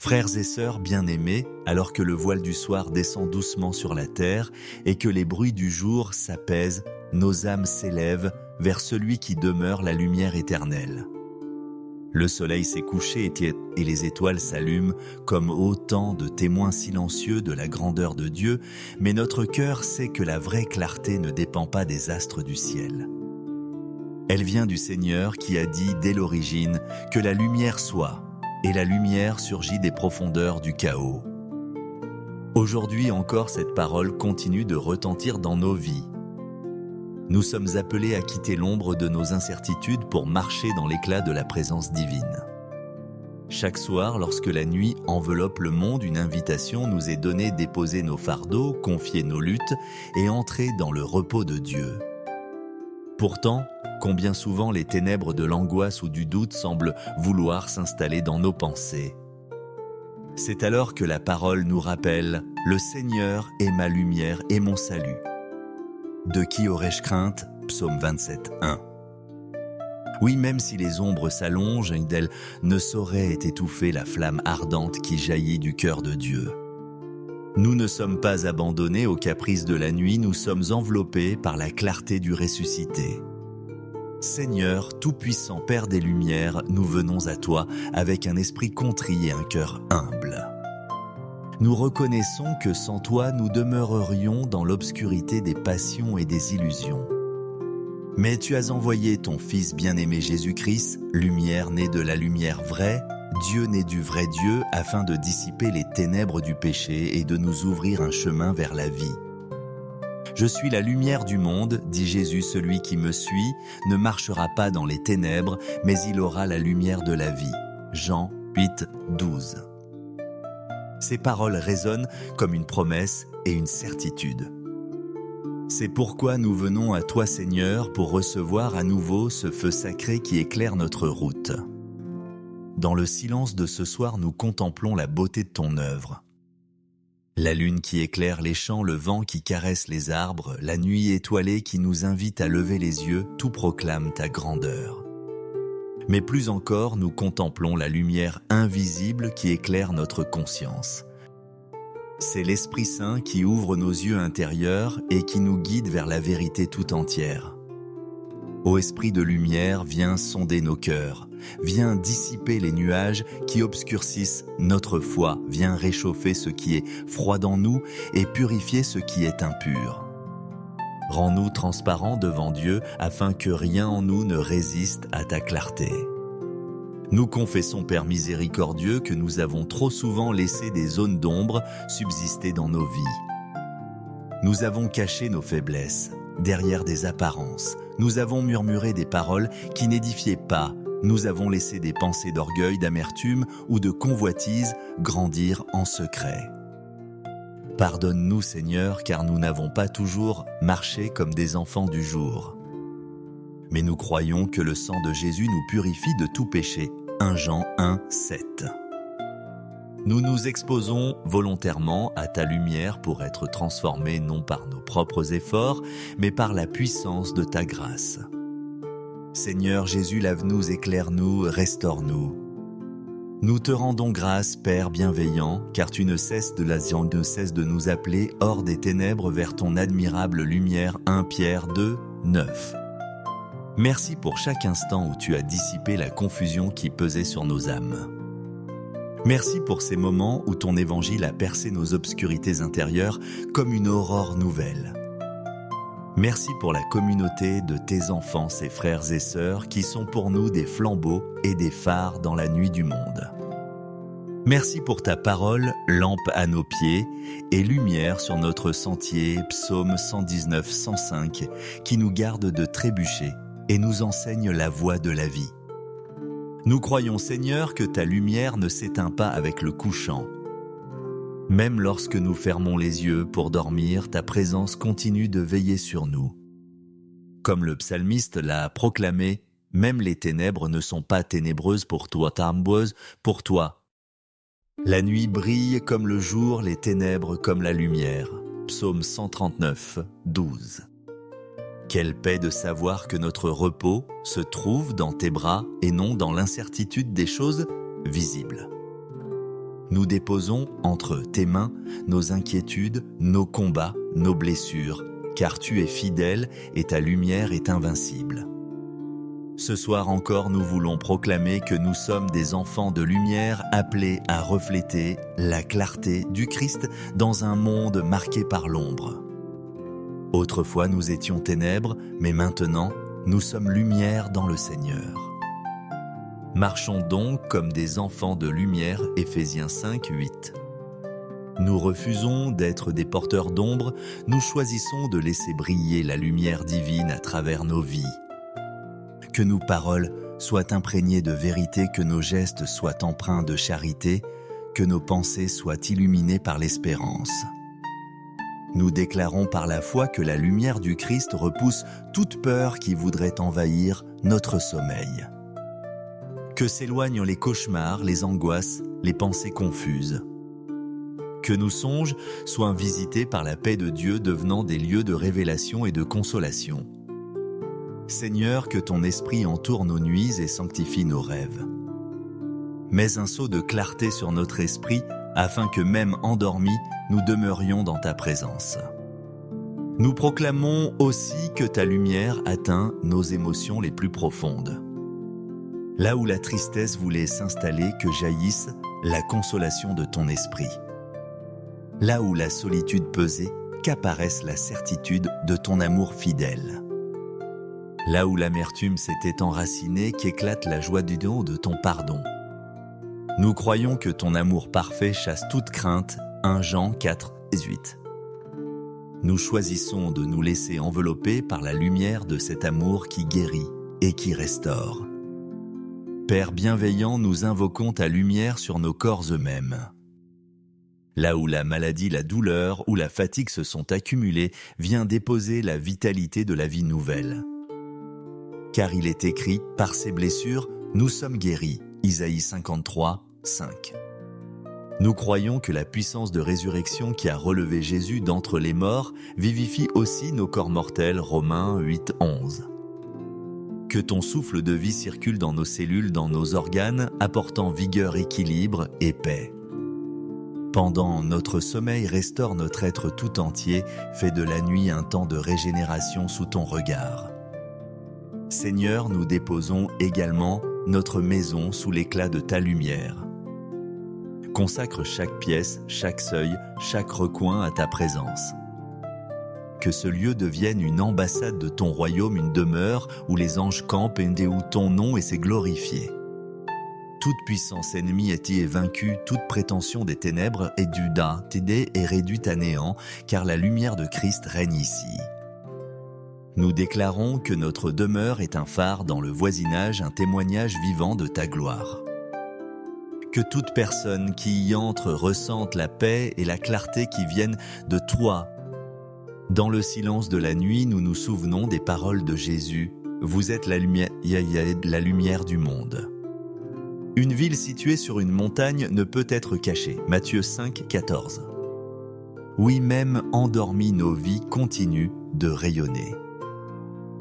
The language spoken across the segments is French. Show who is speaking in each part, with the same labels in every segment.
Speaker 1: Frères et sœurs bien-aimés, alors que le voile du soir descend doucement sur la terre et que les bruits du jour s'apaisent, nos âmes s'élèvent vers celui qui demeure la lumière éternelle. Le soleil s'est couché et les étoiles s'allument comme autant de témoins silencieux de la grandeur de Dieu, mais notre cœur sait que la vraie clarté ne dépend pas des astres du ciel. Elle vient du Seigneur qui a dit dès l'origine que la lumière soit, et la lumière surgit des profondeurs du chaos. Aujourd'hui encore, cette parole continue de retentir dans nos vies. Nous sommes appelés à quitter l'ombre de nos incertitudes pour marcher dans l'éclat de la présence divine. Chaque soir, lorsque la nuit enveloppe le monde, une invitation nous est donnée déposer nos fardeaux, confier nos luttes et entrer dans le repos de Dieu. Pourtant, combien souvent les ténèbres de l'angoisse ou du doute semblent vouloir s'installer dans nos pensées. C'est alors que la parole nous rappelle « Le Seigneur est ma lumière et mon salut ». De qui aurais-je crainte ? Psaume 27, 1. Oui, même si les ombres s'allongent, d'elles ne sauraient étouffer la flamme ardente qui jaillit du cœur de Dieu. Nous ne sommes pas abandonnés aux caprices de la nuit, nous sommes enveloppés par la clarté du ressuscité. Seigneur, tout-puissant Père des Lumières, nous venons à toi avec un esprit contrit et un cœur humble. Nous reconnaissons que sans toi, nous demeurerions dans l'obscurité des passions et des illusions. Mais tu as envoyé ton Fils bien-aimé Jésus-Christ, lumière née de la lumière vraie, Dieu né du vrai Dieu, afin de dissiper les ténèbres du péché et de nous ouvrir un chemin vers la vie. Je suis la lumière du monde, dit Jésus, celui qui me suit ne marchera pas dans les ténèbres, mais il aura la lumière de la vie. Jean 8, 12. Ces paroles résonnent comme une promesse et une certitude. C'est pourquoi nous venons à toi, Seigneur, pour recevoir à nouveau ce feu sacré qui éclaire notre route. Dans le silence de ce soir, nous contemplons la beauté de ton œuvre. La lune qui éclaire les champs, le vent qui caresse les arbres, la nuit étoilée qui nous invite à lever les yeux, tout proclame ta grandeur. Mais plus encore, nous contemplons la lumière invisible qui éclaire notre conscience. C'est l'Esprit Saint qui ouvre nos yeux intérieurs et qui nous guide vers la vérité tout entière. Ô Esprit de lumière, viens sonder nos cœurs, viens dissiper les nuages qui obscurcissent notre foi, viens réchauffer ce qui est froid dans nous et purifier ce qui est impur. Rends-nous transparents devant Dieu afin que rien en nous ne résiste à ta clarté. Nous confessons, Père miséricordieux, que nous avons trop souvent laissé des zones d'ombre subsister dans nos vies. Nous avons caché nos faiblesses derrière des apparences. Nous avons murmuré des paroles qui n'édifiaient pas. Nous avons laissé des pensées d'orgueil, d'amertume ou de convoitise grandir en secret. Pardonne-nous, Seigneur, car nous n'avons pas toujours marché comme des enfants du jour. Mais nous croyons que le sang de Jésus nous purifie de tout péché. 1 Jean 1, 7. Nous nous exposons volontairement à ta lumière pour être transformés non par nos propres efforts, mais par la puissance de ta grâce. Seigneur Jésus, lave-nous, éclaire-nous, restaure-nous. Nous te rendons grâce, Père bienveillant, car tu ne cesses de nous appeler hors des ténèbres vers ton admirable lumière. 1 Pierre 2, 9. Merci pour chaque instant où tu as dissipé la confusion qui pesait sur nos âmes. Merci pour ces moments où ton évangile a percé nos obscurités intérieures comme une aurore nouvelle. Merci pour la communauté de tes enfants, ces frères et sœurs qui sont pour nous des flambeaux et des phares dans la nuit du monde. Merci pour ta parole, lampe à nos pieds et lumière sur notre sentier, psaume 119, 105, qui nous garde de trébucher et nous enseigne la voie de la vie. Nous croyons, Seigneur, que ta lumière ne s'éteint pas avec le couchant. Même lorsque nous fermons les yeux pour dormir, ta présence continue de veiller sur nous. Comme le psalmiste l'a proclamé, même les ténèbres ne sont pas ténébreuses pour toi, pour toi. La nuit brille comme le jour, les ténèbres comme la lumière. Psaume 139, 12. Quelle paix de savoir que notre repos se trouve dans tes bras et non dans l'incertitude des choses visibles. Nous déposons entre tes mains nos inquiétudes, nos combats, nos blessures, car tu es fidèle et ta lumière est invincible. Ce soir encore, nous voulons proclamer que nous sommes des enfants de lumière appelés à refléter la clarté du Christ dans un monde marqué par l'ombre. Autrefois, nous étions ténèbres, mais maintenant, nous sommes lumière dans le Seigneur. Marchons donc comme des enfants de lumière, Éphésiens 5, 8. Nous refusons d'être des porteurs d'ombre, nous choisissons de laisser briller la lumière divine à travers nos vies. Que nos paroles soient imprégnées de vérité, que nos gestes soient empreints de charité, que nos pensées soient illuminées par l'espérance. Nous déclarons par la foi que la lumière du Christ repousse toute peur qui voudrait envahir notre sommeil. Que s'éloignent les cauchemars, les angoisses, les pensées confuses. Que nos songes soient visités par la paix de Dieu, devenant des lieux de révélation et de consolation. Seigneur, que ton esprit entoure nos nuits et sanctifie nos rêves. Mets un sceau de clarté sur notre esprit, afin que même endormis, nous demeurions dans ta présence. Nous proclamons aussi que ta lumière atteint nos émotions les plus profondes. Là où la tristesse voulait s'installer, que jaillisse la consolation de ton esprit. Là où la solitude pesait, qu'apparaisse la certitude de ton amour fidèle. Là où l'amertume s'était enracinée, qu'éclate la joie du don de ton pardon. Nous croyons que ton amour parfait chasse toute crainte, 1 Jean 4, 18. Nous choisissons de nous laisser envelopper par la lumière de cet amour qui guérit et qui restaure. Père bienveillant, nous invoquons ta lumière sur nos corps eux-mêmes. Là où la maladie, la douleur ou la fatigue se sont accumulées, viens déposer la vitalité de la vie nouvelle. Car il est écrit, par ses blessures, nous sommes guéris. Isaïe 53, 5. Nous croyons que la puissance de résurrection qui a relevé Jésus d'entre les morts vivifie aussi nos corps mortels, Romains 8, 11. Que ton souffle de vie circule dans nos cellules, dans nos organes, apportant vigueur, équilibre et paix. Pendant notre sommeil, restaure notre être tout entier, fais de la nuit un temps de régénération sous ton regard. Seigneur, nous déposons également notre maison sous l'éclat de ta lumière. Consacre chaque pièce, chaque seuil, chaque recoin à ta présence. Que ce lieu devienne une ambassade de ton royaume, une demeure où les anges campent et où ton nom est glorifié. Toute puissance ennemie est vaincue, toute prétention des ténèbres est tédée et réduite à néant, car la lumière de Christ règne ici. Nous déclarons que notre demeure est un phare dans le voisinage, un témoignage vivant de ta gloire. Que toute personne qui y entre ressente la paix et la clarté qui viennent de toi. Dans le silence de la nuit, nous nous souvenons des paroles de Jésus. Vous êtes la lumière du monde. Une ville située sur une montagne ne peut être cachée. Matthieu 5, 14. Oui, même endormis, nos vies continuent de rayonner.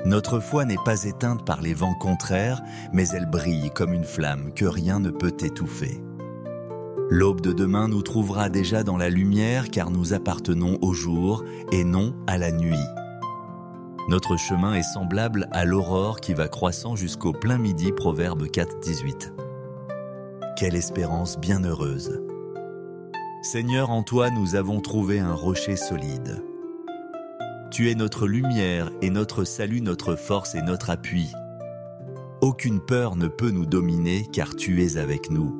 Speaker 1: Notre foi n'est pas éteinte par les vents contraires, mais elle brille comme une flamme que rien ne peut étouffer. L'aube de demain nous trouvera déjà dans la lumière, car nous appartenons au jour et non à la nuit. Notre chemin est semblable à l'aurore qui va croissant jusqu'au plein midi, Proverbe 4, 18. Quelle espérance bienheureuse! Seigneur, en toi nous avons trouvé un rocher solide. Tu es notre lumière et notre salut, notre force et notre appui. Aucune peur ne peut nous dominer, car tu es avec nous.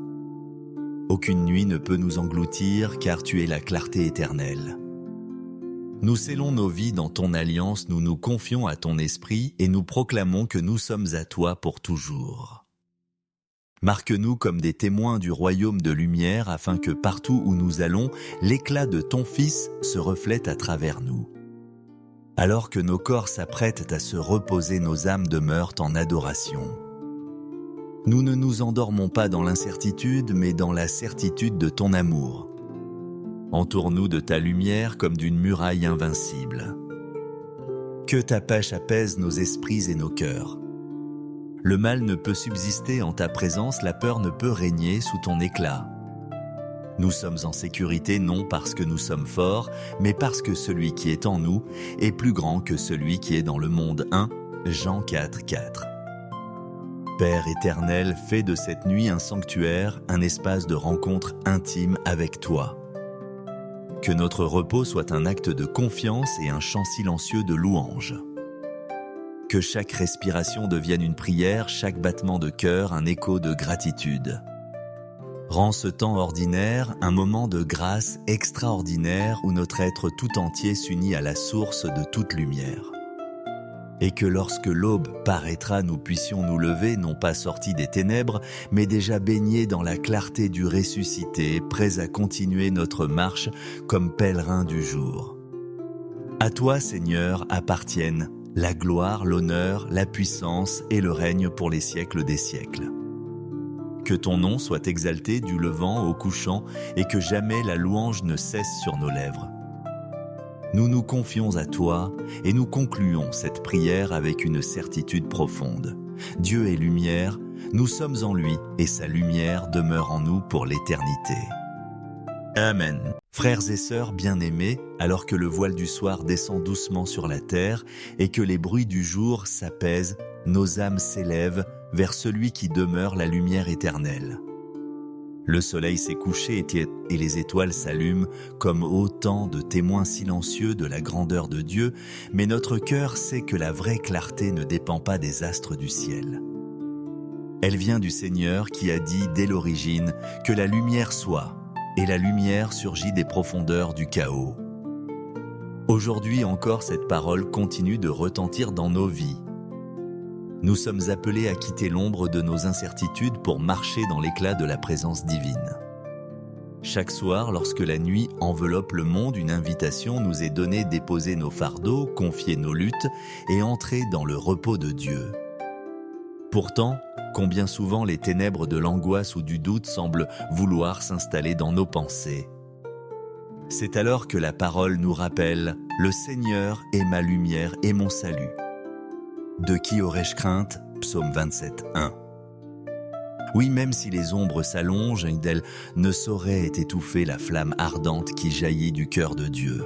Speaker 1: Aucune nuit ne peut nous engloutir, car tu es la clarté éternelle. Nous scellons nos vies dans ton alliance, nous nous confions à ton esprit et nous proclamons que nous sommes à toi pour toujours. Marque-nous comme des témoins du royaume de lumière, afin que partout où nous allons, l'éclat de ton Fils se reflète à travers nous. Alors que nos corps s'apprêtent à se reposer, nos âmes demeurent en adoration. Nous ne nous endormons pas dans l'incertitude, mais dans la certitude de ton amour. Entoure-nous de ta lumière comme d'une muraille invincible. Que ta paix apaise nos esprits et nos cœurs. Le mal ne peut subsister en ta présence, la peur ne peut régner sous ton éclat. Nous sommes en sécurité non parce que nous sommes forts, mais parce que celui qui est en nous est plus grand que celui qui est dans le monde. 1 Jean 4, 4. Père éternel, fais de cette nuit un sanctuaire, un espace de rencontre intime avec toi. Que notre repos soit un acte de confiance et un chant silencieux de louange. Que chaque respiration devienne une prière, chaque battement de cœur un écho de gratitude. Rends ce temps ordinaire un moment de grâce extraordinaire où notre être tout entier s'unit à la source de toute lumière. Et que lorsque l'aube paraîtra, nous puissions nous lever, non pas sortis des ténèbres, mais déjà baignés dans la clarté du ressuscité, prêts à continuer notre marche comme pèlerins du jour. À toi, Seigneur, appartiennent la gloire, l'honneur, la puissance et le règne pour les siècles des siècles. Que ton nom soit exalté du levant au couchant et que jamais la louange ne cesse sur nos lèvres. Nous nous confions à toi et nous concluons cette prière avec une certitude profonde. Dieu est lumière, nous sommes en lui et sa lumière demeure en nous pour l'éternité. Amen. Frères et sœurs bien-aimés, alors que le voile du soir descend doucement sur la terre et que les bruits du jour s'apaisent, nos âmes s'élèvent vers celui qui demeure la lumière éternelle. Le soleil s'est couché et les étoiles s'allument comme autant de témoins silencieux de la grandeur de Dieu, mais notre cœur sait que la vraie clarté ne dépend pas des astres du ciel. Elle vient du Seigneur qui a dit dès l'origine que la lumière soit, et la lumière surgit des profondeurs du chaos. Aujourd'hui encore, cette parole continue de retentir dans nos vies. Nous sommes appelés à quitter l'ombre de nos incertitudes pour marcher dans l'éclat de la présence divine. Chaque soir, lorsque la nuit enveloppe le monde, une invitation nous est donnée de déposer nos fardeaux, confier nos luttes et entrer dans le repos de Dieu. Pourtant, combien souvent les ténèbres de l'angoisse ou du doute semblent vouloir s'installer dans nos pensées. C'est alors que la parole nous rappelle « Le Seigneur est ma lumière et mon salut ». De qui aurais-je crainte? Psaume 27, 1. Oui, même si les ombres s'allongent, elles ne sauraient étouffer la flamme ardente qui jaillit du cœur de Dieu.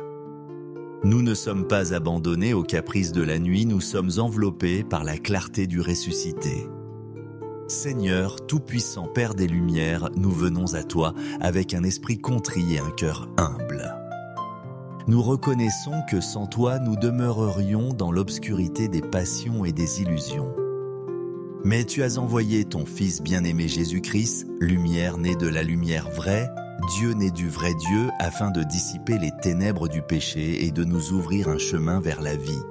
Speaker 1: Nous ne sommes pas abandonnés aux caprices de la nuit, nous sommes enveloppés par la clarté du ressuscité. Seigneur, tout-puissant Père des Lumières, nous venons à toi avec un esprit contrit et un cœur humble. Nous reconnaissons que sans toi, nous demeurerions dans l'obscurité des passions et des illusions. Mais tu as envoyé ton Fils bien-aimé Jésus-Christ, lumière née de la lumière vraie, Dieu né du vrai Dieu, afin de dissiper les ténèbres du péché et de nous ouvrir un chemin vers la vie.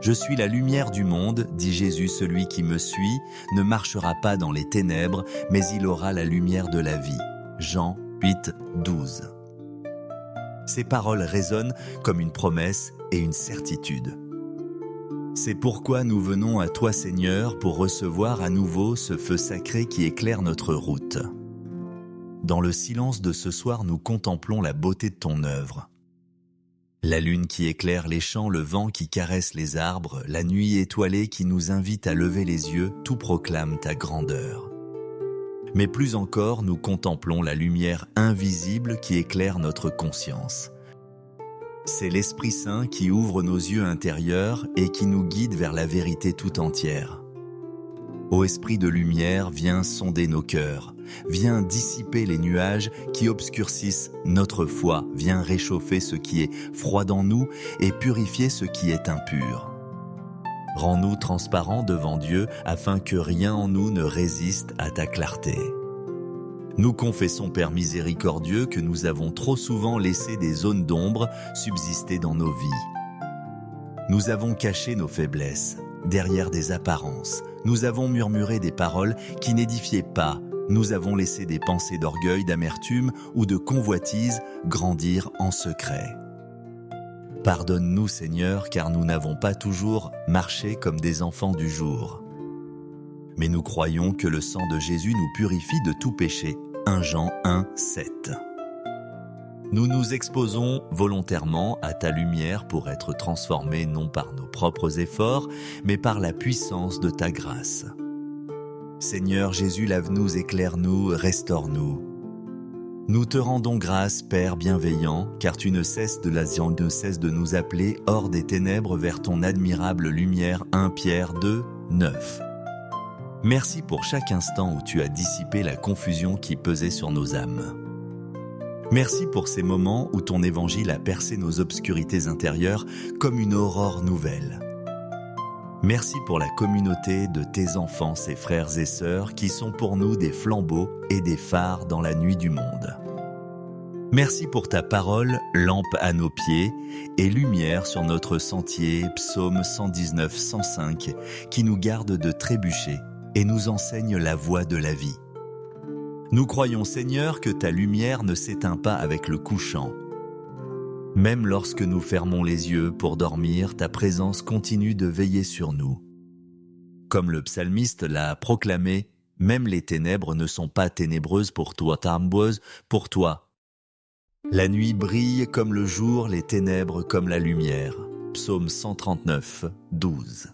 Speaker 1: Je suis la lumière du monde, dit Jésus, celui qui me suit ne marchera pas dans les ténèbres, mais il aura la lumière de la vie. Jean 8, 12. Ces paroles résonnent comme une promesse et une certitude. C'est pourquoi nous venons à toi, Seigneur, pour recevoir à nouveau ce feu sacré qui éclaire notre route. Dans le silence de ce soir, nous contemplons la beauté de ton œuvre. La lune qui éclaire les champs, le vent qui caresse les arbres, la nuit étoilée qui nous invite à lever les yeux, tout proclame ta grandeur. Mais plus encore, nous contemplons la lumière invisible qui éclaire notre conscience. C'est l'Esprit Saint qui ouvre nos yeux intérieurs et qui nous guide vers la vérité tout entière. Ô Esprit de lumière, viens sonder nos cœurs, viens dissiper les nuages qui obscurcissent notre foi, viens réchauffer ce qui est froid dans nous et purifier ce qui est impur. Rends-nous transparents devant Dieu afin que rien en nous ne résiste à ta clarté. Nous confessons, Père miséricordieux, que nous avons trop souvent laissé des zones d'ombre subsister dans nos vies. Nous avons caché nos faiblesses derrière des apparences. Nous avons murmuré des paroles qui n'édifiaient pas. Nous avons laissé des pensées d'orgueil, d'amertume ou de convoitise grandir en secret. Pardonne-nous, Seigneur, car nous n'avons pas toujours marché comme des enfants du jour. Mais nous croyons que le sang de Jésus nous purifie de tout péché. 1 Jean 1, 7. Nous nous exposons volontairement à ta lumière pour être transformés non par nos propres efforts, mais par la puissance de ta grâce. Seigneur Jésus, lave-nous, éclaire-nous, restaure-nous. Nous te rendons grâce, Père bienveillant, car tu ne cesses de nous appeler hors des ténèbres vers ton admirable lumière. 1 Pierre 2, 9. Merci pour chaque instant où tu as dissipé la confusion qui pesait sur nos âmes. Merci pour ces moments où ton évangile a percé nos obscurités intérieures comme une aurore nouvelle. Merci pour la communauté de tes enfants, ces frères et sœurs, qui sont pour nous des flambeaux et des phares dans la nuit du monde. Merci pour ta parole, lampe à nos pieds et lumière sur notre sentier, psaume 119, 105, qui nous garde de trébucher et nous enseigne la voie de la vie. Nous croyons, Seigneur, que ta lumière ne s'éteint pas avec le couchant. Même lorsque nous fermons les yeux pour dormir, ta présence continue de veiller sur nous. Comme le psalmiste l'a proclamé, même les ténèbres ne sont pas ténébreuses pour toi, pour toi. La nuit brille comme le jour, les ténèbres comme la lumière. Psaume 139, 12.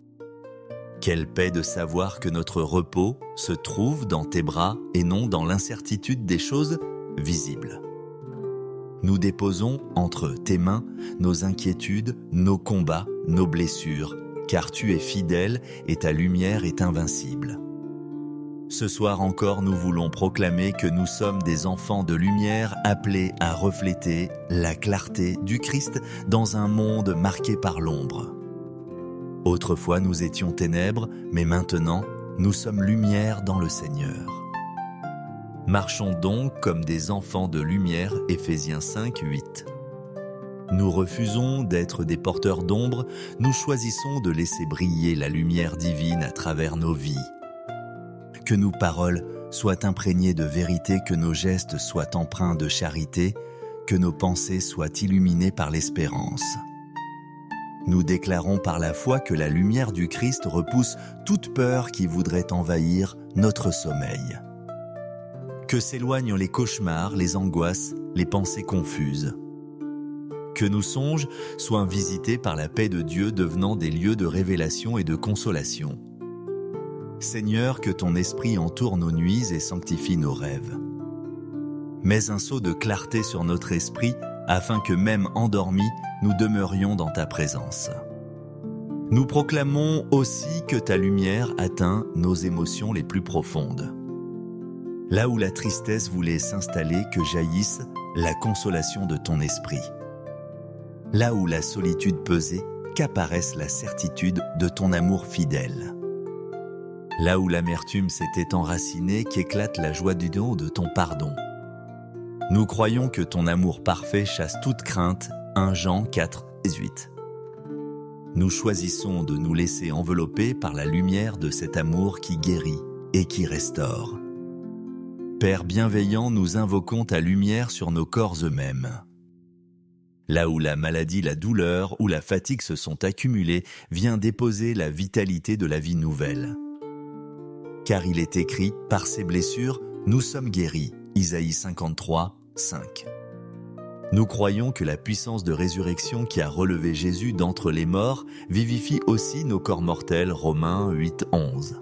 Speaker 1: Quelle paix de savoir que notre repos se trouve dans tes bras et non dans l'incertitude des choses visibles. Nous déposons entre tes mains nos inquiétudes, nos combats, nos blessures, car tu es fidèle et ta lumière est invincible. Ce soir encore, nous voulons proclamer que nous sommes des enfants de lumière appelés à refléter la clarté du Christ dans un monde marqué par l'ombre. Autrefois, nous étions ténèbres, mais maintenant, nous sommes lumière dans le Seigneur. Marchons donc comme des enfants de lumière, Éphésiens 5, 8. Nous refusons d'être des porteurs d'ombre, nous choisissons de laisser briller la lumière divine à travers nos vies. Que nos paroles soient imprégnées de vérité, que nos gestes soient empreints de charité, que nos pensées soient illuminées par l'espérance. Nous déclarons par la foi que la lumière du Christ repousse toute peur qui voudrait envahir notre sommeil. Que s'éloignent les cauchemars, les angoisses, les pensées confuses. Que nos songes soient visités par la paix de Dieu, devenant des lieux de révélation et de consolation. Seigneur, que ton esprit entoure nos nuits et sanctifie nos rêves. Mets un sceau de clarté sur notre esprit, afin que même endormis, nous demeurions dans ta présence. Nous proclamons aussi que ta lumière atteint nos émotions les plus profondes. Là où la tristesse voulait s'installer, que jaillisse la consolation de ton esprit. Là où la solitude pesait, qu'apparaisse la certitude de ton amour fidèle. Là où l'amertume s'était enracinée, qu'éclate la joie du don de ton pardon. Nous croyons que ton amour parfait chasse toute crainte, 1 Jean 4, 18. Nous choisissons de nous laisser envelopper par la lumière de cet amour qui guérit et qui restaure. Père bienveillant, nous invoquons ta lumière sur nos corps eux-mêmes. Là où la maladie, la douleur ou la fatigue se sont accumulées, viens déposer la vitalité de la vie nouvelle. Car il est écrit, par ses blessures, nous sommes guéris. Isaïe 53, 5. Nous croyons que la puissance de résurrection qui a relevé Jésus d'entre les morts vivifie aussi nos corps mortels. Romains 8, 11.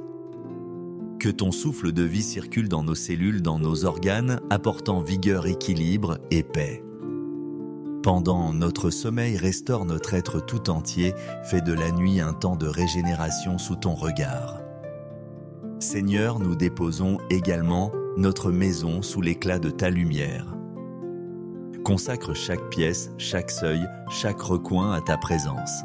Speaker 1: Que ton souffle de vie circule dans nos cellules, dans nos organes, apportant vigueur, équilibre et paix. Pendant notre sommeil, restaure notre être tout entier, fais de la nuit un temps de régénération sous ton regard. Seigneur, nous déposons également notre maison sous l'éclat de ta lumière. Consacre chaque pièce, chaque seuil, chaque recoin à ta présence.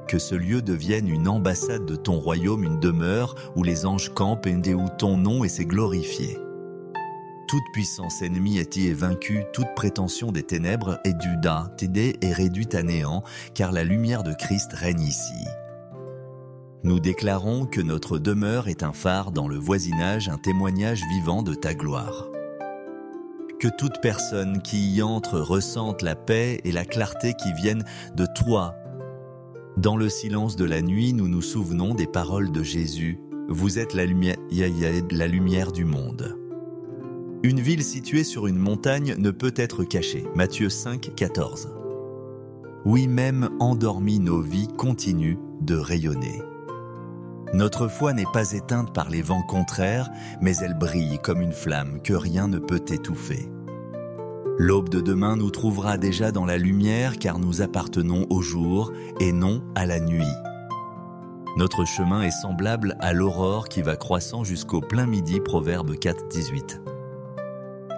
Speaker 1: Que ce lieu devienne une ambassade de ton royaume, une demeure où les anges campent et où ton nom est glorifié. Toute puissance ennemie est vaincue, toute prétention des ténèbres est t'aider et réduite à néant, car la lumière de Christ règne ici. Nous déclarons que notre demeure est un phare dans le voisinage, un témoignage vivant de ta gloire. Que toute personne qui y entre ressente la paix et la clarté qui viennent de toi. Dans le silence de la nuit, nous nous souvenons des paroles de Jésus. Vous êtes la lumière du monde. Une ville située sur une montagne ne peut être cachée. Matthieu 5, 14. Oui, même endormies, nos vies continuent de rayonner. Notre foi n'est pas éteinte par les vents contraires, mais elle brille comme une flamme que rien ne peut étouffer. L'aube de demain nous trouvera déjà dans la lumière car nous appartenons au jour et non à la nuit. Notre chemin est semblable à l'aurore qui va croissant jusqu'au plein midi, Proverbe 4, 18.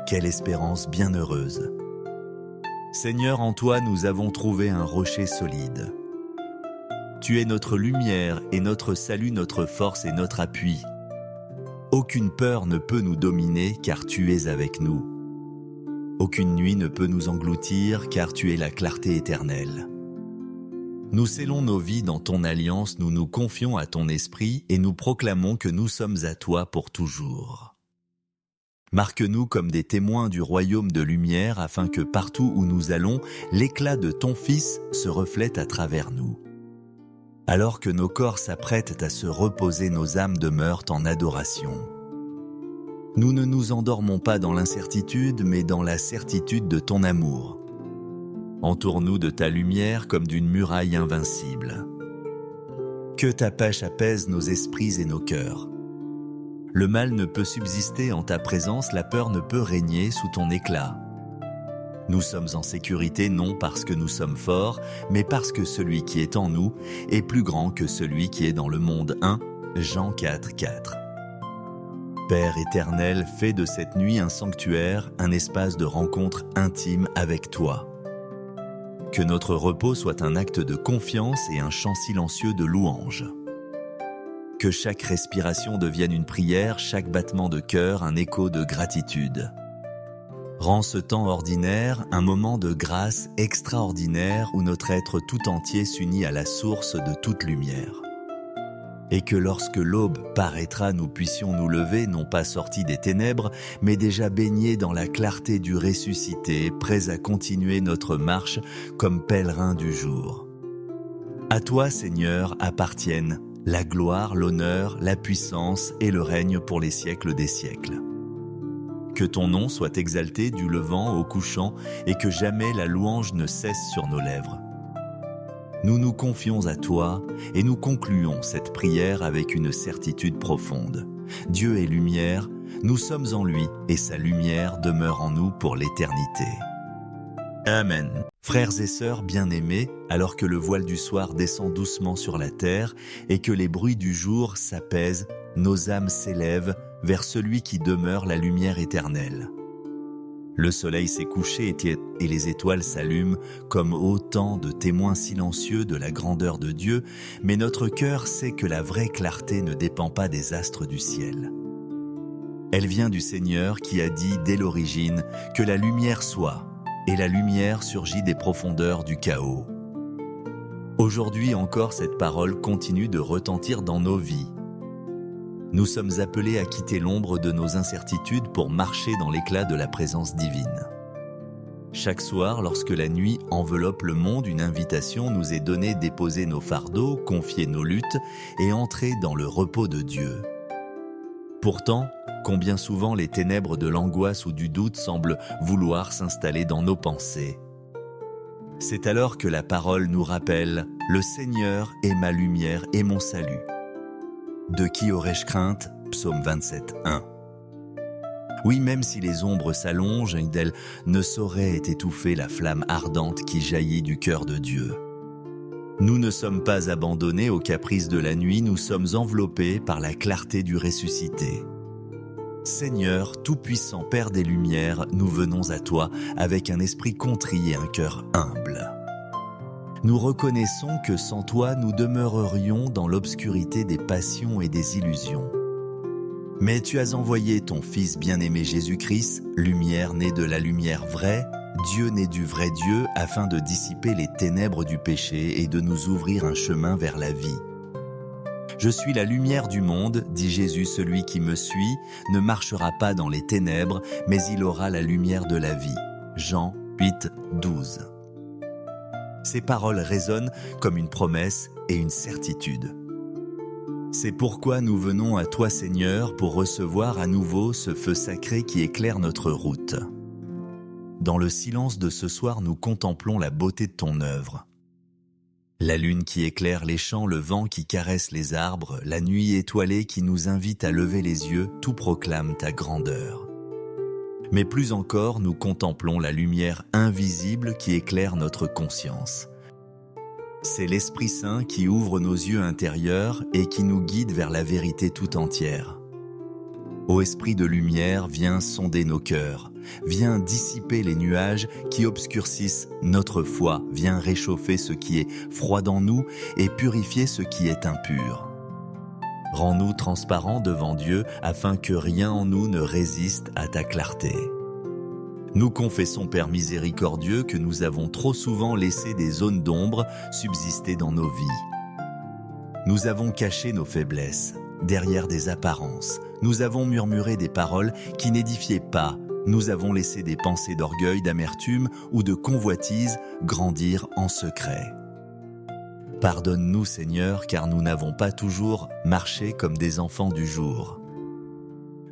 Speaker 1: Quelle espérance bienheureuse! Seigneur, en toi nous avons trouvé un rocher solide. Tu es notre lumière et notre salut, notre force et notre appui. Aucune peur ne peut nous dominer car tu es avec nous. Aucune nuit ne peut nous engloutir car tu es la clarté éternelle. Nous scellons nos vies dans ton alliance, nous nous confions à ton esprit et nous proclamons que nous sommes à toi pour toujours. Marque-nous comme des témoins du royaume de lumière afin que partout où nous allons, l'éclat de ton Fils se reflète à travers nous. Alors que nos corps s'apprêtent à se reposer, nos âmes demeurent en adoration. Nous ne nous endormons pas dans l'incertitude, mais dans la certitude de ton amour. Entoure-nous de ta lumière comme d'une muraille invincible. Que ta paix apaise nos esprits et nos cœurs. Le mal ne peut subsister en ta présence, la peur ne peut régner sous ton éclat. Nous sommes en sécurité non parce que nous sommes forts, mais parce que celui qui est en nous est plus grand que celui qui est dans le monde. 1 Jean 4, 4. Père éternel, fais de cette nuit un sanctuaire, un espace de rencontre intime avec toi. Que notre repos soit un acte de confiance et un chant silencieux de louange. Que chaque respiration devienne une prière, chaque battement de cœur un écho de gratitude. Rends ce temps ordinaire un moment de grâce extraordinaire où notre être tout entier s'unit à la source de toute lumière. Et que lorsque l'aube paraîtra, nous puissions nous lever, non pas sortis des ténèbres, mais déjà baignés dans la clarté du ressuscité, prêts à continuer notre marche comme pèlerins du jour. À toi, Seigneur, appartiennent la gloire, l'honneur, la puissance et le règne pour les siècles des siècles. Que ton nom soit exalté du levant au couchant et que jamais la louange ne cesse sur nos lèvres. Nous nous confions à toi et nous concluons cette prière avec une certitude profonde. Dieu est lumière, nous sommes en lui et sa lumière demeure en nous pour l'éternité. Amen. Frères et sœurs bien-aimés, alors que le voile du soir descend doucement sur la terre et que les bruits du jour s'apaisent, nos âmes s'élèvent vers celui qui demeure la lumière éternelle. Le soleil s'est couché et les étoiles s'allument comme autant de témoins silencieux de la grandeur de Dieu, mais notre cœur sait que la vraie clarté ne dépend pas des astres du ciel. Elle vient du Seigneur qui a dit dès l'origine que la lumière soit, et la lumière surgit des profondeurs du chaos. Aujourd'hui encore, cette parole continue de retentir dans nos vies. Nous sommes appelés à quitter l'ombre de nos incertitudes pour marcher dans l'éclat de la présence divine. Chaque soir, lorsque la nuit enveloppe le monde, une invitation nous est donnée: déposer nos fardeaux, confier nos luttes et entrer dans le repos de Dieu. Pourtant, combien souvent les ténèbres de l'angoisse ou du doute semblent vouloir s'installer dans nos pensées. C'est alors que la parole nous rappelle « Le Seigneur est ma lumière et mon salut ». De qui aurais-je crainte? Psaume 27, 1. Oui, même si les ombres s'allongent, d'elles ne saurait étouffer la flamme ardente qui jaillit du cœur de Dieu. Nous ne sommes pas abandonnés aux caprices de la nuit, nous sommes enveloppés par la clarté du ressuscité. Seigneur, tout-puissant Père des Lumières, nous venons à toi avec un esprit contrit et un cœur humble. Nous reconnaissons que sans toi, nous demeurerions dans l'obscurité des passions et des illusions. Mais tu as envoyé ton Fils bien-aimé Jésus-Christ, lumière née de la lumière vraie, Dieu né du vrai Dieu, afin de dissiper les ténèbres du péché et de nous ouvrir un chemin vers la vie. Je suis la lumière du monde, dit Jésus, celui qui me suit ne marchera pas dans les ténèbres, mais il aura la lumière de la vie. Jean 8, 12. Ces paroles résonnent comme une promesse et une certitude. C'est pourquoi nous venons à toi, Seigneur, pour recevoir à nouveau ce feu sacré qui éclaire notre route. Dans le silence de ce soir, nous contemplons la beauté de ton œuvre. La lune qui éclaire les champs, le vent qui caresse les arbres, la nuit étoilée qui nous invite à lever les yeux, tout proclame ta grandeur. Mais plus encore, nous contemplons la lumière invisible qui éclaire notre conscience. C'est l'Esprit Saint qui ouvre nos yeux intérieurs et qui nous guide vers la vérité tout entière. Ô Esprit de lumière, viens sonder nos cœurs, viens dissiper les nuages qui obscurcissent notre foi, viens réchauffer ce qui est froid en nous et purifier ce qui est impur. Rends-nous transparents devant Dieu afin que rien en nous ne résiste à ta clarté. Nous confessons, Père miséricordieux, que nous avons trop souvent laissé des zones d'ombre subsister dans nos vies. Nous avons caché nos faiblesses derrière des apparences. Nous avons murmuré des paroles qui n'édifiaient pas. Nous avons laissé des pensées d'orgueil, d'amertume ou de convoitise grandir en secret. Pardonne-nous, Seigneur, car nous n'avons pas toujours marché comme des enfants du jour.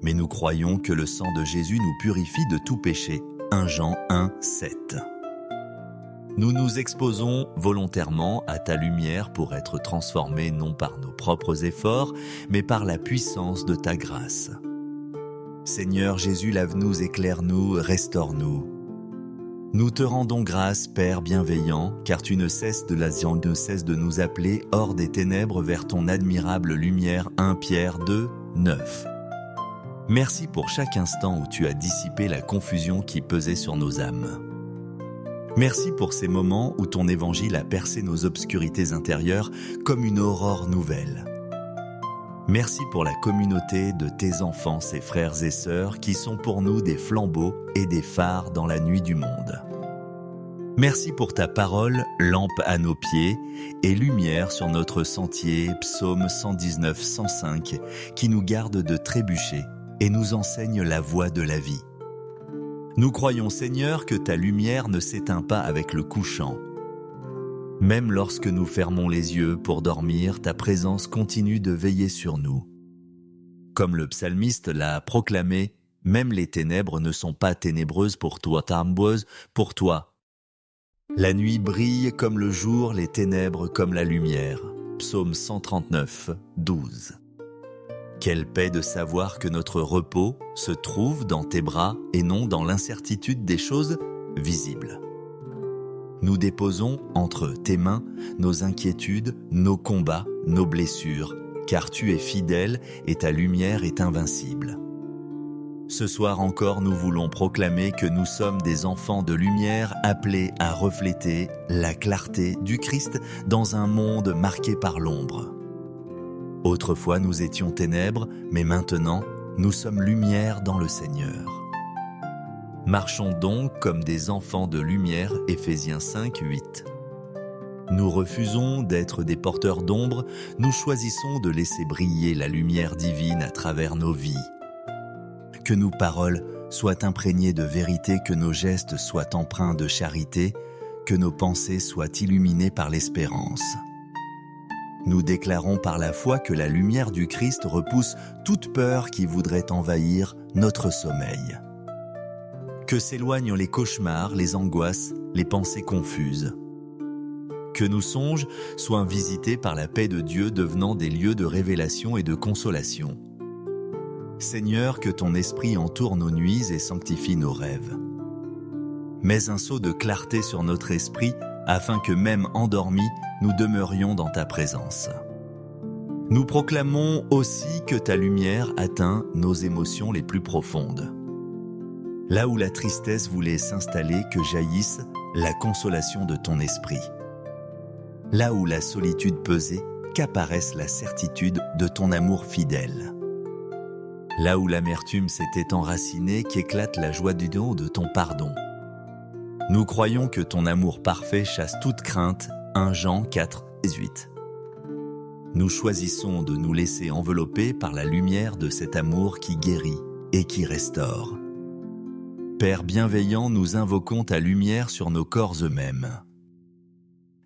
Speaker 1: Mais nous croyons que le sang de Jésus nous purifie de tout péché. 1 Jean 1, 7. Nous nous exposons volontairement à ta lumière pour être transformés non par nos propres efforts, mais par la puissance de ta grâce. Seigneur Jésus, lave-nous, éclaire-nous, restaure-nous. Nous te rendons grâce, Père bienveillant, car tu ne cesses de nous appeler hors des ténèbres vers ton admirable lumière. 1 Pierre 2, 9. Merci pour chaque instant où tu as dissipé la confusion qui pesait sur nos âmes. Merci pour ces moments où ton évangile a percé nos obscurités intérieures comme une aurore nouvelle. Merci pour la communauté de tes enfants, ces frères et sœurs, qui sont pour nous des flambeaux et des phares dans la nuit du monde. Merci pour ta parole, lampe à nos pieds et lumière sur notre sentier, psaume 119, 105, qui nous garde de trébucher et nous enseigne la voie de la vie. Nous croyons, Seigneur, que ta lumière ne s'éteint pas avec le couchant. Même lorsque nous fermons les yeux pour dormir, ta présence continue de veiller sur nous. Comme le psalmiste l'a proclamé, même les ténèbres ne sont pas ténébreuses pour toi, pour toi. La nuit brille comme le jour, les ténèbres comme la lumière. Psaume 139, 12. Quelle paix de savoir que notre repos se trouve dans tes bras et non dans l'incertitude des choses visibles. Nous déposons entre tes mains nos inquiétudes, nos combats, nos blessures, car tu es fidèle et ta lumière est invincible. Ce soir encore, nous voulons proclamer que nous sommes des enfants de lumière appelés à refléter la clarté du Christ dans un monde marqué par l'ombre. Autrefois nous étions ténèbres, mais maintenant nous sommes lumière dans le Seigneur. Marchons donc comme des enfants de lumière, Éphésiens 5, 8. Nous refusons d'être des porteurs d'ombre, nous choisissons de laisser briller la lumière divine à travers nos vies. Que nos paroles soient imprégnées de vérité, que nos gestes soient empreints de charité, que nos pensées soient illuminées par l'espérance. Nous déclarons par la foi que la lumière du Christ repousse toute peur qui voudrait envahir notre sommeil. Que s'éloignent les cauchemars, les angoisses, les pensées confuses. Que nos songes soient visités par la paix de Dieu, devenant des lieux de révélation et de consolation. Seigneur, que ton esprit entoure nos nuits et sanctifie nos rêves. Mets un sceau de clarté sur notre esprit, afin que même endormis, nous demeurions dans ta présence. Nous proclamons aussi que ta lumière atteint nos émotions les plus profondes. Là où la tristesse voulait s'installer, que jaillisse la consolation de ton esprit. Là où la solitude pesait, qu'apparaisse la certitude de ton amour fidèle. Là où l'amertume s'était enracinée, qu'éclate la joie du don de ton pardon. Nous croyons que ton amour parfait chasse toute crainte, 1 Jean 4, 18. Nous choisissons de nous laisser envelopper par la lumière de cet amour qui guérit et qui restaure. Père bienveillant, nous invoquons ta lumière sur nos corps eux-mêmes.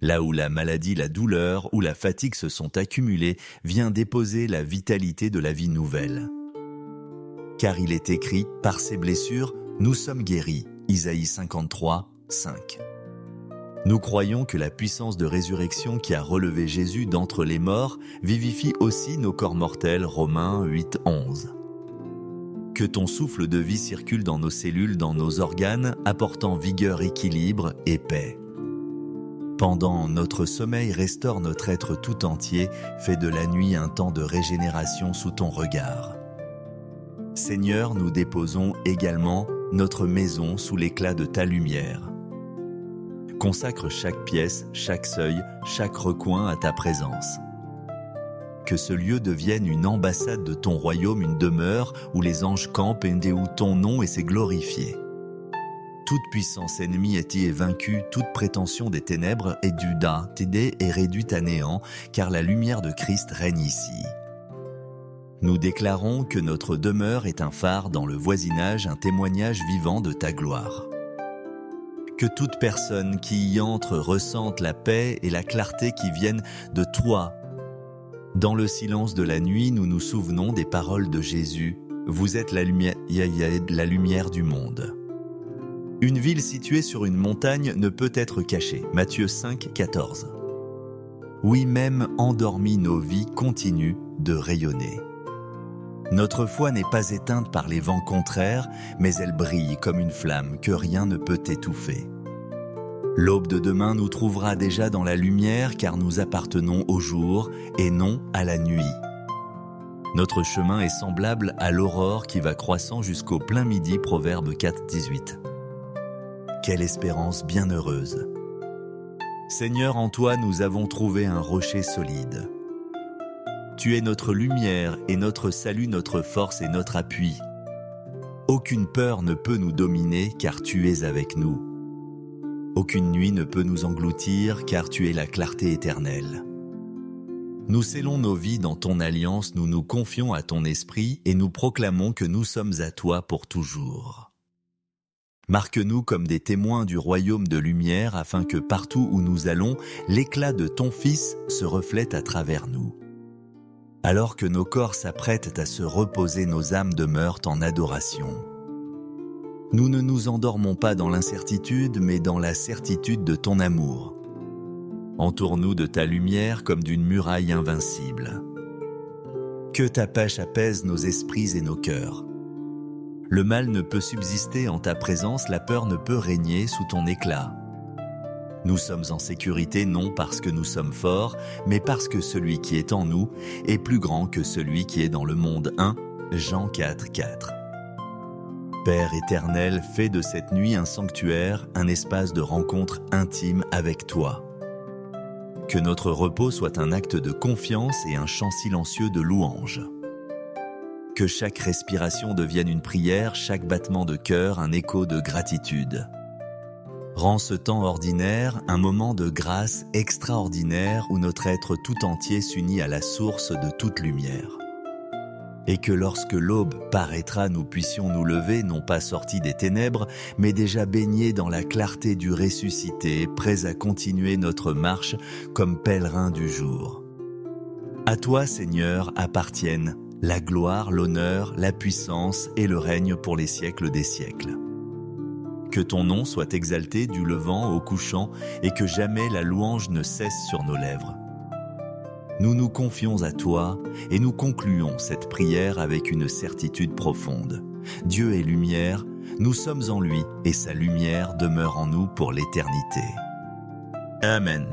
Speaker 1: Là où la maladie, la douleur ou la fatigue se sont accumulées, viens déposer la vitalité de la vie nouvelle. Car il est écrit, par ses blessures, nous sommes guéris. Isaïe 53, 5. Nous croyons que la puissance de résurrection qui a relevé Jésus d'entre les morts vivifie aussi nos corps mortels, Romains 8, 11. Que ton souffle de vie circule dans nos cellules, dans nos organes, apportant vigueur, équilibre et paix. Pendant notre sommeil, restaure notre être tout entier, fais de la nuit un temps de régénération sous ton regard. Seigneur, nous déposons également notre maison sous l'éclat de ta lumière. Consacre chaque pièce, chaque seuil, chaque recoin à ta présence. Que ce lieu devienne une ambassade de ton royaume, une demeure où les anges campent et où ton nom est glorifié. Toute puissance ennemie est vaincue, toute prétention des ténèbres est t'aider et réduite à néant, car la lumière de Christ règne ici. Nous déclarons que notre demeure est un phare dans le voisinage, un témoignage vivant de ta gloire. Que toute personne qui y entre ressente la paix et la clarté qui viennent de toi. Dans le silence de la nuit, nous nous souvenons des paroles de Jésus. Vous êtes la lumière du monde. Une ville située sur une montagne ne peut être cachée. Matthieu 5, 14. Oui, même endormies, nos vies continuent de rayonner. Notre foi n'est pas éteinte par les vents contraires, mais elle brille comme une flamme que rien ne peut étouffer. L'aube de demain nous trouvera déjà dans la lumière car nous appartenons au jour et non à la nuit. Notre chemin est semblable à l'aurore qui va croissant jusqu'au plein midi, Proverbe 4, 18. Quelle espérance bienheureuse! Seigneur, en toi nous avons trouvé un rocher solide. Tu es notre lumière et notre salut, notre force et notre appui. Aucune peur ne peut nous dominer car tu es avec nous. Aucune nuit ne peut nous engloutir, car tu es la clarté éternelle. Nous scellons nos vies dans ton alliance, nous nous confions à ton esprit et nous proclamons que nous sommes à toi pour toujours. Marque-nous comme des témoins du royaume de lumière, afin que partout où nous allons, l'éclat de ton Fils se reflète à travers nous. Alors que nos corps s'apprêtent à se reposer, nos âmes demeurent en adoration. Nous ne nous endormons pas dans l'incertitude, mais dans la certitude de ton amour. Entoure-nous de ta lumière comme d'une muraille invincible. Que ta paix apaise nos esprits et nos cœurs. Le mal ne peut subsister en ta présence, la peur ne peut régner sous ton éclat. Nous sommes en sécurité non parce que nous sommes forts, mais parce que celui qui est en nous est plus grand que celui qui est dans le monde. 1 Jean 4, 4. Père éternel, fais de cette nuit un sanctuaire, un espace de rencontre intime avec toi. Que notre repos soit un acte de confiance et un chant silencieux de louange. Que chaque respiration devienne une prière, chaque battement de cœur un écho de gratitude. Rends ce temps ordinaire un moment de grâce extraordinaire où notre être tout entier s'unit à la source de toute lumière. Et que lorsque l'aube paraîtra, nous puissions nous lever, non pas sortis des ténèbres, mais déjà baignés dans la clarté du ressuscité, prêts à continuer notre marche comme pèlerins du jour. À toi, Seigneur, appartiennent la gloire, l'honneur, la puissance et le règne pour les siècles des siècles. Que ton nom soit exalté du levant au couchant et que jamais la louange ne cesse sur nos lèvres. Nous nous confions à toi et nous concluons cette prière avec une certitude profonde. Dieu est lumière, nous sommes en lui et sa lumière demeure en nous pour l'éternité. Amen.